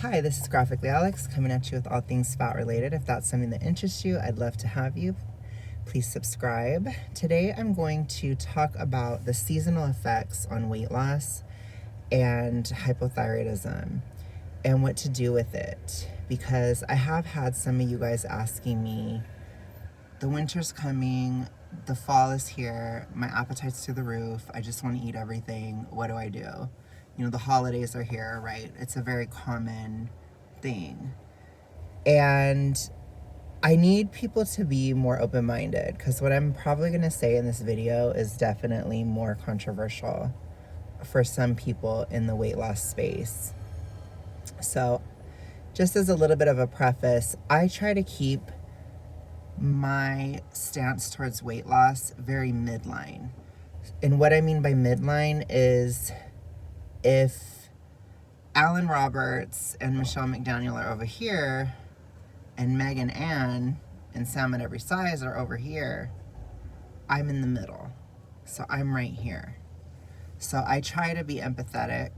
Hi, this is Graphically Alex coming at you with all things fat related. If that's something that interests you, I'd love to have you. Please subscribe. Today I'm going to talk about the seasonal effects on weight loss and hypothyroidism and what to do with it. Because I have had some of you guys asking me, the winter's coming, the fall is here, my appetite's through the roof, I just want to eat everything, what do I do? You know, the holidays are here, right? It's a very common thing. And I need people to be more open-minded because what I'm probably going to say in this video is definitely more controversial for some people in the weight loss space. So just as a little bit of a preface, I try to keep my stance towards weight loss very midline. And what I mean by midline is if Alan Roberts and Michelle McDaniel are over here, and Meg and Ann and Sam at Every Size are over here, I'm in the middle. So I'm right here. So I try to be empathetic.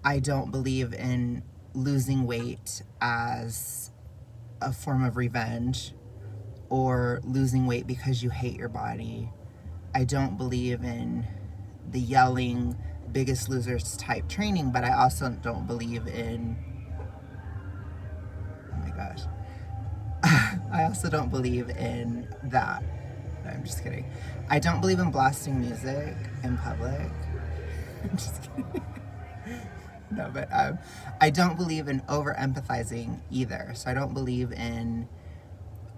I don't believe in losing weight as a form of revenge or losing weight because you hate your body. I don't believe in the yelling Biggest Losers type training, but I also don't believe in, oh my gosh, I also don't believe in that. No, I'm just kidding. I don't believe in blasting music in public. I'm just kidding. No, but I don't believe in over empathizing either. So I don't believe in,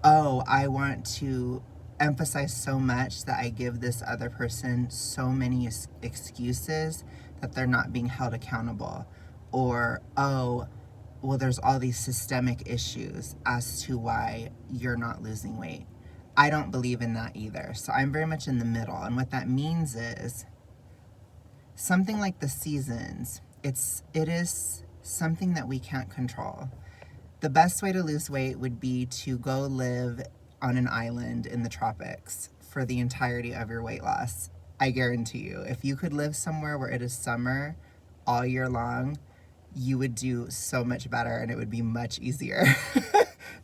oh, I want to emphasize so much that I give this other person so many excuses that they're not being held accountable. Or, oh, well, there's all these systemic issues as to why you're not losing weight. I don't believe in that either. So I'm very much in the middle. And what that means is something like the seasons, it is something that we can't control. The best way to lose weight would be to go live on an island in the tropics for the entirety of your weight loss. I guarantee you, if you could live somewhere where it is summer all year long, you would do so much better and it would be much easier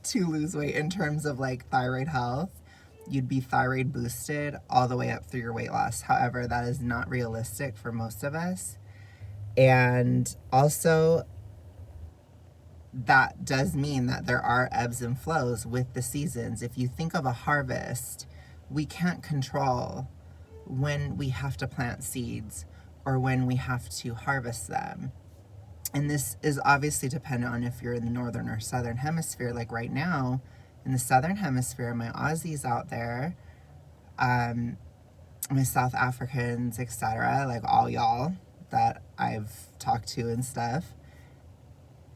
to lose weight in terms of like thyroid health. You'd be thyroid boosted all the way up through your weight loss. However, that is not realistic for most of us. And also, that does mean that there are ebbs and flows with the seasons. If you think of a harvest, we can't control when we have to plant seeds or when we have to harvest them. And this is obviously dependent on if you're in the northern or southern hemisphere. Like right now, in the southern hemisphere, my Aussies out there, my South Africans, etc., like all y'all that I've talked to and stuff,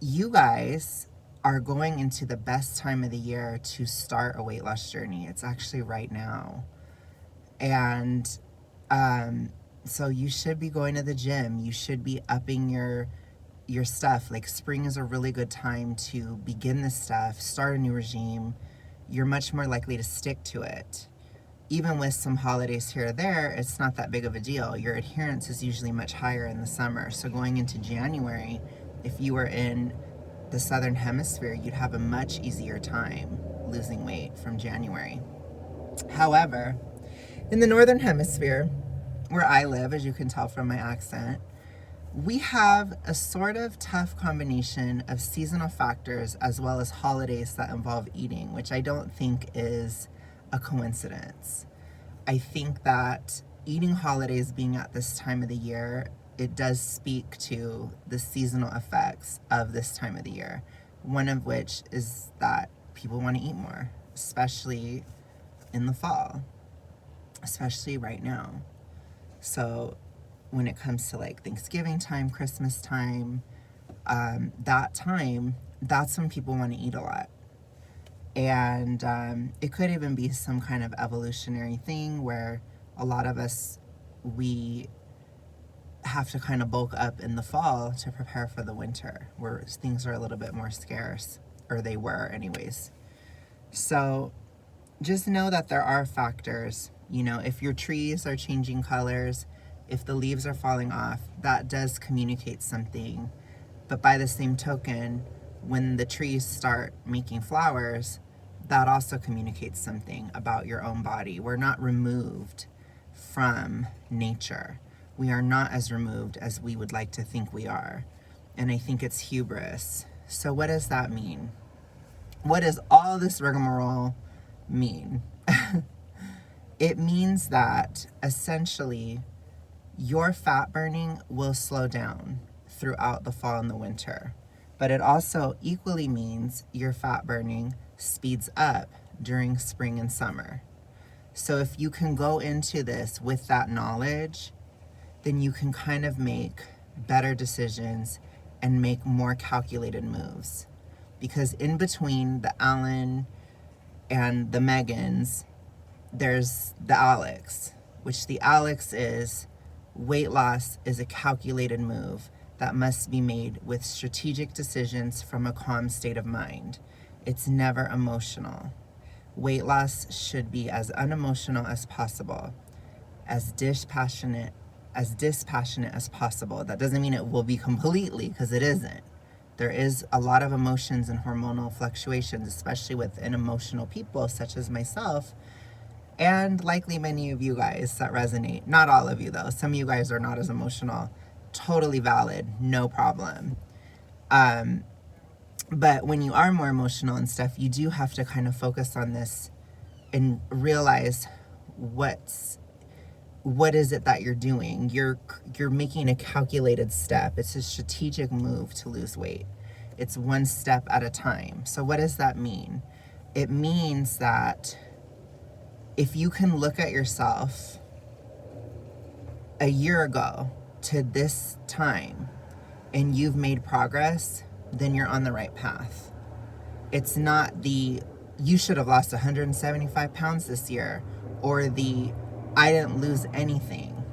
you guys are going into the best time of the year to start a weight loss journey. It's actually right now. And so you should be going to the gym. You should be upping your stuff. Like spring is a really good time to begin this stuff, start a new regime. You're much more likely to stick to it. Even with some holidays here or there, it's not that big of a deal. Your adherence is usually much higher in the summer. So going into January, if you were in the southern hemisphere, you'd have a much easier time losing weight from January. However, in the northern hemisphere, where I live, as you can tell from my accent, we have a sort of tough combination of seasonal factors as well as holidays that involve eating, which I don't think is a coincidence. I think that eating holidays being at this time of the year, it does speak to the seasonal effects of this time of the year. One of which is that people want to eat more, especially in the fall, especially right now. So when it comes to like Thanksgiving time, Christmas time, that's when people want to eat a lot. And it could even be some kind of evolutionary thing where a lot of us, we have to kind of bulk up in the fall to prepare for the winter, where things are a little bit more scarce, or they were anyways. So just know that there are factors. You know, if your trees are changing colors, if the leaves are falling off, that does communicate something But by the same token, when the trees start making flowers, that also communicates something about your own body. We're not removed from nature. We are not as removed as we would like to think we are. And I think it's hubris. So what does that mean? What does all this rigmarole mean? It means that essentially your fat burning will slow down throughout the fall and the winter. But it also equally means your fat burning speeds up during spring and summer. So if you can go into this with that knowledge, then you can kind of make better decisions and make more calculated moves. Because in between the Alan and the Megans, there's the Alex, which the Alex is weight loss is a calculated move that must be made with strategic decisions from a calm state of mind. It's never emotional. Weight loss should be as unemotional as possible, as dispassionate as possible. That doesn't mean it will be completely, because it isn't. There is a lot of emotions and hormonal fluctuations, especially within emotional people such as myself, and likely many of you guys that resonate. Not all of you though. Some of you guys are not as emotional. Totally valid, no problem. But when you are more emotional and stuff, you do have to kind of focus on this and realize what is it that you're doing. You're making a calculated step. It's a strategic move to lose weight. It's one step at a time. So what does that mean? It means that if you can look at yourself a year ago to this time and you've made progress, then you're on the right path. It's not the, you should have lost 175 pounds this year, or I didn't lose anything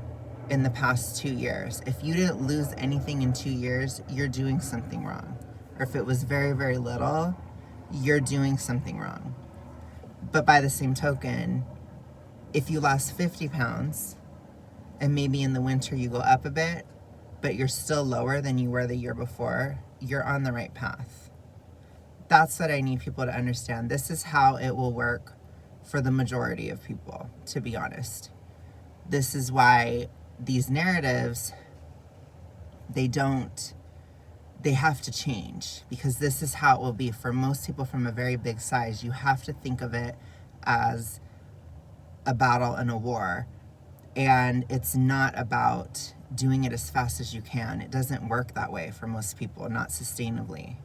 in the past 2 years. If you didn't lose anything in 2 years, you're doing something wrong. Or if it was very, very little, you're doing something wrong. But by the same token, if you lost 50 pounds and maybe in the winter you go up a bit, but you're still lower than you were the year before, you're on the right path. That's what I need people to understand. This is how it will work for the majority of people, to be honest. This is why these narratives, they have to change, because this is how it will be for most people from a very big size. You have to think of it as a battle and a war. And it's not about doing it as fast as you can. It doesn't work that way for most people, not sustainably.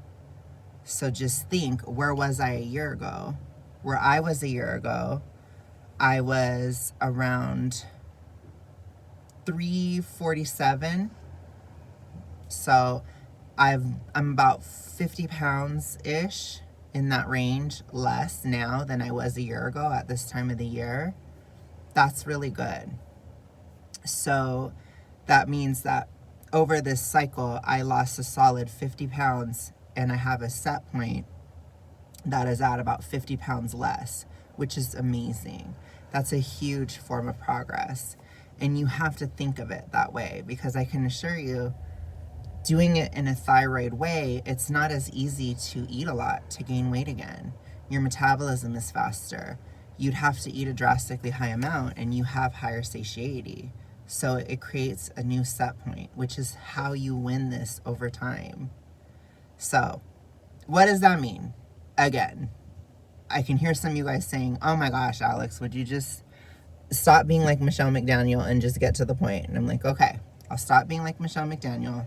So just think, where was I a year ago? Where I was a year ago, I was around 347. So I'm about 50 pounds-ish, in that range, less now than I was a year ago at this time of the year. That's really good. So that means that over this cycle, I lost a solid 50 pounds, and I have a set point that is at about 50 pounds less, which is amazing. That's a huge form of progress. And you have to think of it that way, because I can assure you, doing it in a thyroid way, it's not as easy to eat a lot to gain weight again. Your metabolism is faster. You'd have to eat a drastically high amount, and you have higher satiety. So it creates a new set point, which is how you win this over time. So what does that mean? Again, I can hear some of you guys saying, oh my gosh, Alex, would you just stop being like Michelle McDaniel and just get to the point? And I'm like, okay, I'll stop being like Michelle McDaniel,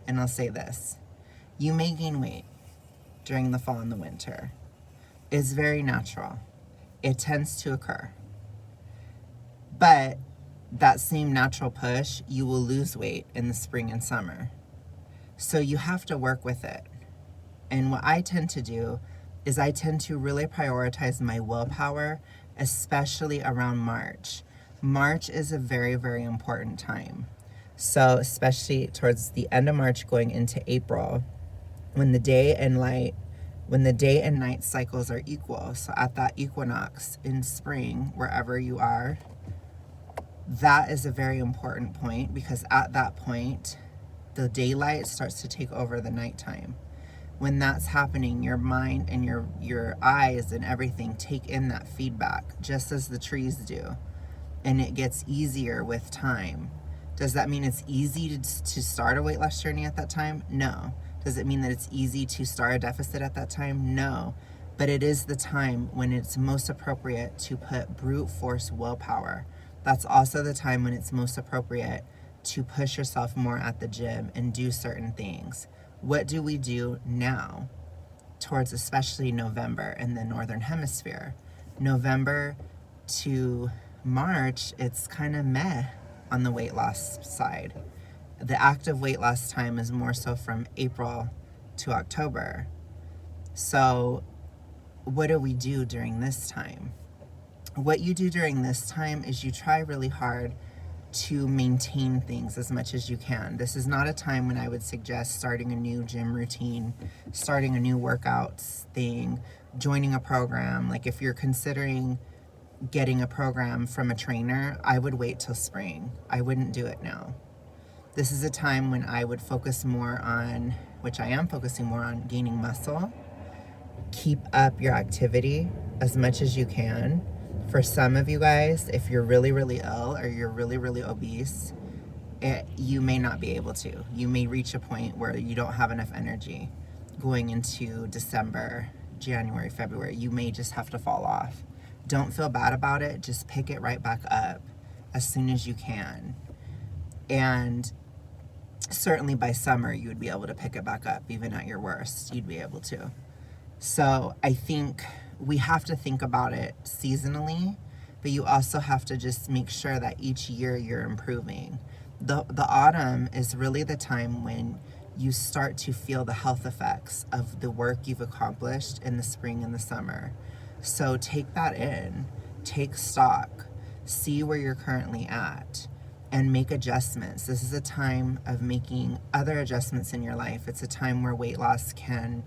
and I'll say this. You may gain weight during the fall and the winter. It's very natural. It tends to occur. But that same natural push, you will lose weight in the spring and summer. So you have to work with it. And what I tend to do is I tend to really prioritize my willpower, especially around March. March is a very, very important time. So especially towards the end of March going into April, when the day and night cycles are equal. So at that equinox in spring, wherever you are, that is a very important point, because at that point, the daylight starts to take over the nighttime. When that's happening, your mind and your eyes and everything take in that feedback, just as the trees do. And it gets easier with time. Does that mean it's easy to start a weight loss journey at that time? No. Does it mean that it's easy to start a deficit at that time? No. But it is the time when it's most appropriate to put brute force willpower. That's also the time when it's most appropriate to push yourself more at the gym and do certain things. What do we do now towards especially November in the Northern Hemisphere? November to March, it's kind of meh on the weight loss side. The active weight loss time is more so from April to October. So what do we do during this time? What you do during this time is you try really hard to maintain things as much as you can. This is not a time when I would suggest starting a new gym routine, starting a new workouts thing, joining a program. Like if you're considering getting a program from a trainer, I would wait till spring. I wouldn't do it now. This is a time when I would focus more on, which I am focusing more on, gaining muscle. Keep up your activity as much as you can. For some of you guys, if you're really, really ill or you're really, really obese, you may not be able to. You may reach a point where you don't have enough energy going into December, January, February. You may just have to fall off. Don't feel bad about it. Just pick it right back up as soon as you can. And certainly by summer, you would be able to pick it back up. Even at your worst, you'd be able to. So I think we have to think about it seasonally, but you also have to just make sure that each year you're improving. The autumn is really the time when you start to feel the health effects of the work you've accomplished in the spring and the summer. So take that in, take stock, see where you're currently at, and make adjustments. This is a time of making other adjustments in your life. It's a time where weight loss can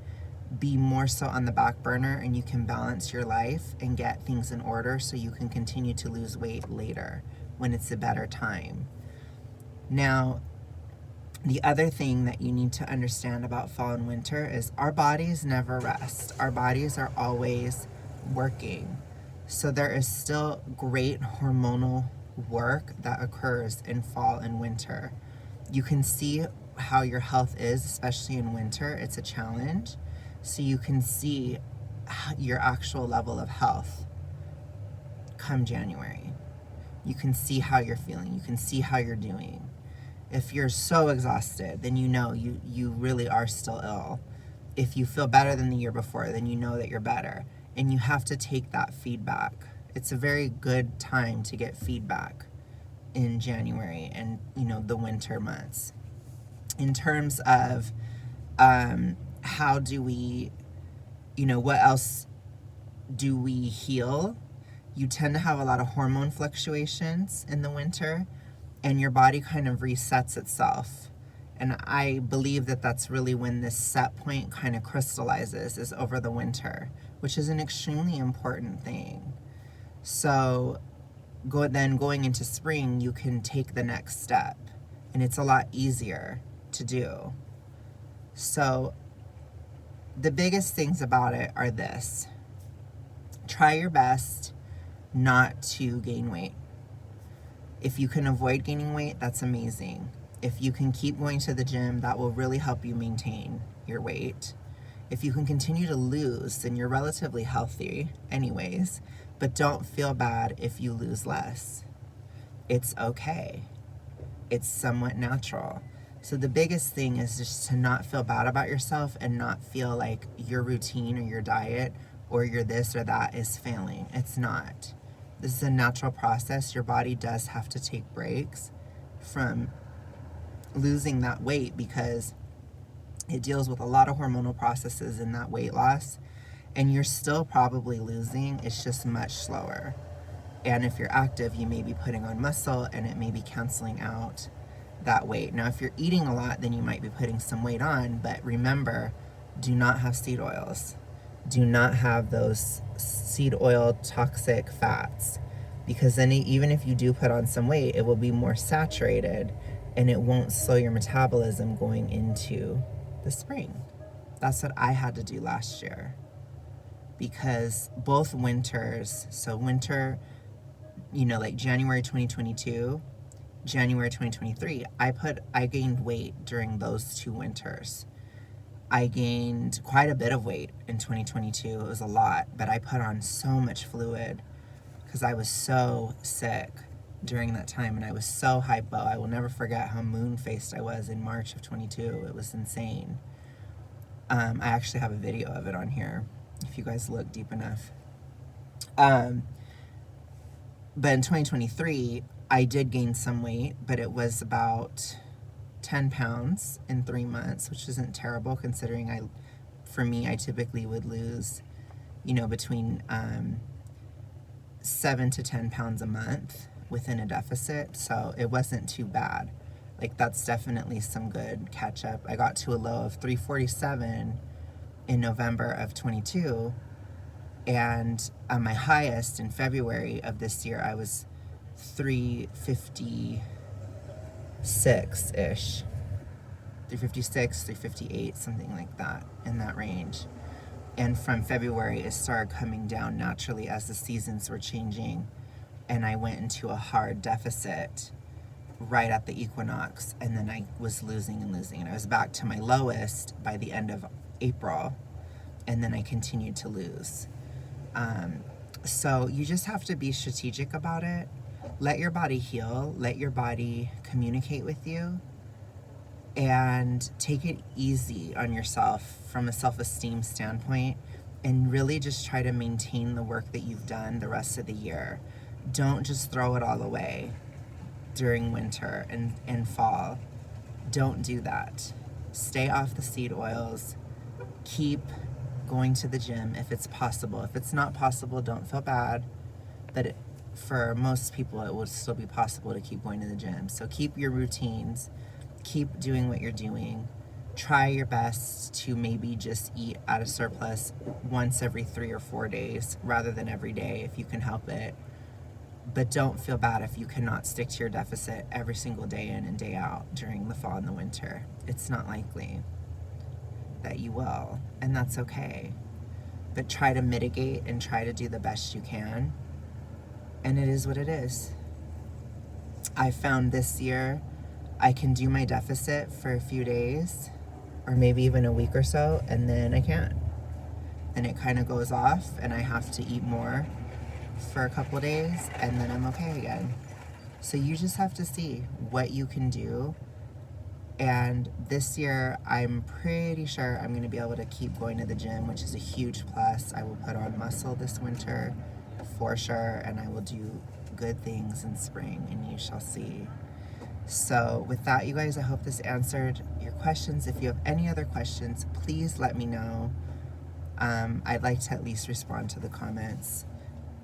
be more so on the back burner and you can balance your life and get things in order so you can continue to lose weight later when it's a better time. Now, the other thing that you need to understand about fall and winter is our bodies never rest. Our bodies are always working. So there is still great hormonal work that occurs in fall and winter. You can see how your health is, especially in winter. It's a challenge. So you can see your actual level of health come January. You can see how you're feeling. You can see how you're doing. If you're so exhausted, then you know you really are still ill. If you feel better than the year before, then you know that you're better. And you have to take that feedback. It's a very good time to get feedback in January and, the winter months. In terms of how do we, what else do we heal? You tend to have a lot of hormone fluctuations in the winter, and your body kind of resets itself. And I believe that that's really when this set point kind of crystallizes, is over the winter, which is an extremely important thing. So going into spring, you can take the next step, and it's a lot easier to do. So the biggest things about it are this: try your best not to gain weight. If you can avoid gaining weight, that's amazing. If you can keep going to the gym, that will really help you maintain your weight. If you can continue to lose, then you're relatively healthy anyways, but don't feel bad if you lose less. It's okay. It's somewhat natural. So the biggest thing is just to not feel bad about yourself and not feel like your routine or your diet or your this or that is failing. It's not. This is a natural process. Your body does have to take breaks from losing that weight because it deals with a lot of hormonal processes in that weight loss, and you're still probably losing. It's just much slower. And if you're active, you may be putting on muscle and it may be canceling out that weight. Now, if you're eating a lot, then you might be putting some weight on, but remember, do not have seed oils. Do not have those seed oil toxic fats, because then even if you do put on some weight, it will be more saturated and it won't slow your metabolism going into the spring. That's what I had to do last year, because both winters, so winter, like January 2022, January 2023, I gained weight during those 2 winters. I gained quite a bit of weight in 2022. It was a lot, but I put on so much fluid because I was so sick during that time, and I was so hypo. I will never forget how moon-faced I was in March of 22. It was insane. I actually have a video of it on here if you guys look deep enough. But in 2023, I did gain some weight, but it was about 10 pounds in 3 months, which isn't terrible considering for me, I typically would lose, between 7 to 10 pounds a month within a deficit. So it wasn't too bad. Like, that's definitely some good catch up. I got to a low of 347 in November of 22. And my highest in February of this year, I was 356-ish. 356, 358, something like that, in that range. And from February, it started coming down naturally as the seasons were changing. And I went into a hard deficit right at the equinox. And then I was losing and losing. And I was back to my lowest by the end of April. And then I continued to lose. So you just have to be strategic about it. Let your body heal. Let your body communicate with you. And take it easy on yourself from a self-esteem standpoint, and really just try to maintain the work that you've done the rest of the year. Don't just throw it all away during winter and fall. Don't do that. Stay off the seed oils. Keep going to the gym if it's possible. If it's not possible, don't feel bad. But for most people, it will still be possible to keep going to the gym. So keep your routines. Keep doing what you're doing. Try your best to maybe just eat at a surplus once every 3 or 4 days rather than every day if you can help it. But don't feel bad if you cannot stick to your deficit every single day in and day out during the fall and the winter. It's not likely that you will, and that's okay. But try to mitigate and try to do the best you can. And it is what it is. I found this year I can do my deficit for a few days or maybe even a week or so, and then I can't. And it kind of goes off, and I have to eat more for a couple days, and then I'm okay again. So you just have to see what you can do. And this year, I'm pretty sure I'm going to be able to keep going to the gym, which is a huge plus. I will put on muscle this winter for sure, and I will do good things in spring, and you shall see. So with that, you guys, I hope this answered your questions. If you have any other questions, please let me know. I'd like to at least respond to the comments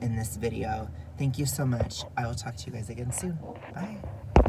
in this video. Thank you so much. I will talk to you guys again soon. Bye.